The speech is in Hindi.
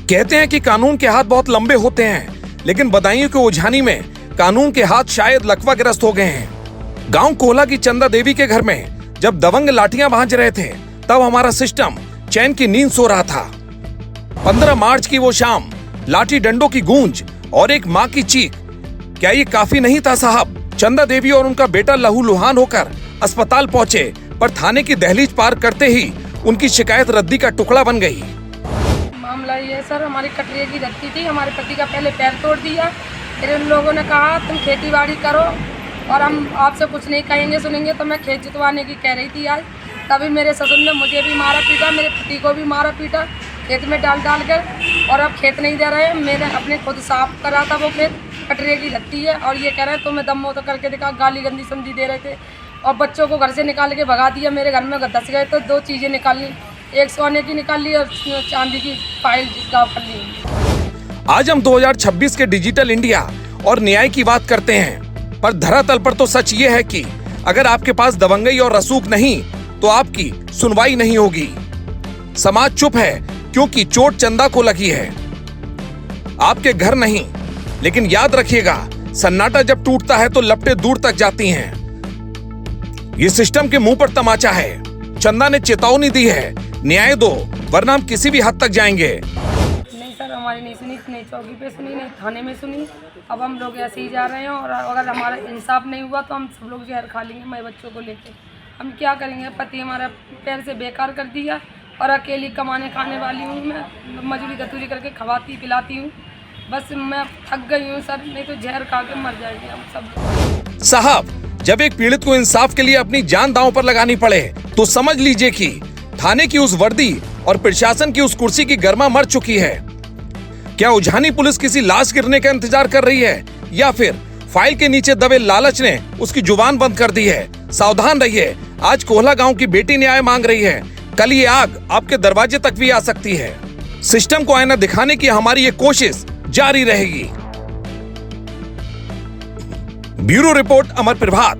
कहते हैं कि कानून के हाथ बहुत लंबे होते हैं, लेकिन बदायूं के उलझानी में कानून के हाथ शायद लकवाग्रस्त हो गए हैं। गांव कोहला की चंदा देवी के घर में जब दबंग लाठियां भांज रहे थे, तब हमारा सिस्टम चैन की नींद सो रहा था। 15 मार्च की वो शाम, लाठी डंडों की गूंज और एक माँ की चीख, क्या ये काफी नहीं था साहब? चंदा देवी और उनका बेटा लहूलुहान होकर अस्पताल पहुंचे, पर थाने की दहलीज पार करते ही उनकी शिकायत रद्दी का टुकड़ा बन गई। मामला ये सर, हमारी कटरिया की रखती थी, हमारे पति का पहले पैर तोड़ दिया। फिर उन लोगों ने कहा तुम खेती बाड़ी करो और हम आपसे कुछ नहीं कहेंगे सुनेंगे, तो मैं खेत जुतवाने की कह रही थी आज। तभी मेरे ससुर ने मुझे भी मारा पीटा, मेरे पति को भी मारा पीटा, खेत में डाल कर। और अब खेत नहीं दे रहे हैं, मैंने अपने खुद साफ करा था वो खेत, कटरिया की रखती है। और ये कह रहे हैं तुम्हें दम हो तो करके दिखा, गाली गंदी संदी दे रहे थे। और बच्चों को घर से निकाल के भगा दिया। मेरे घर में धस गए तो 2 चीज़ें निकाल ली, एक सोने की निकाल ली और चांदी की फाइल गाँव कर ली। आज हम 2026 के डिजिटल इंडिया और न्याय की बात करते हैं, पर धरातल पर तो सच ये है कि अगर आपके पास दबंगई और रसूख नहीं तो आपकी सुनवाई नहीं होगी। समाज चुप है क्योंकि चोट चंदा को लगी है, आपके घर नहीं। लेकिन याद रखिएगा, सन्नाटा जब टूटता है तो लपटें दूर तक जाती हैं। ये सिस्टम के मुंह पर तमाचा है। चंदा ने चेतावनी दी है, न्याय दो वरना हम किसी भी हद तक जाएंगे। नहीं सर, हमारी नहीं सुनी, नहीं चौकी पे सुनी, नहीं थाने में सुनी। अब हम लोग ऐसे ही जा रहे हैं और अगर हमारा इंसाफ नहीं हुआ तो हम सब लोग जहर खा लेंगे, मेरे बच्चों को लेके। हम क्या करेंगे? पति हमारा पैर से बेकार कर दिया और अकेली कमाने खाने वाली हूँ मैं, मजदूरी गतूरी करके खवाती पिलाती हूँ। बस मैं थक गई हूँ सर, नहीं तो जहर खा के मर जाएंगे हम सब। साहब, जब एक पीड़ित को इंसाफ के लिए अपनी जान दांव पर लगानी पड़े तो समझ लीजिए कि थाने की उस वर्दी और प्रशासन की उस कुर्सी की गर्मा मर चुकी है। क्या उलझानी पुलिस किसी लाश गिरने का इंतजार कर रही है या फिर फाइल के नीचे दबे लालच ने उसकी जुबान बंद कर दी है? सावधान रहिए, आज कोहला गांव की बेटी न्याय मांग रही है, कल ये आग आपके दरवाजे तक भी आ सकती है। सिस्टम को आईना दिखाने की हमारी ये कोशिश जारी रहेगी। ब्यूरो रिपोर्ट, अमर प्रभात।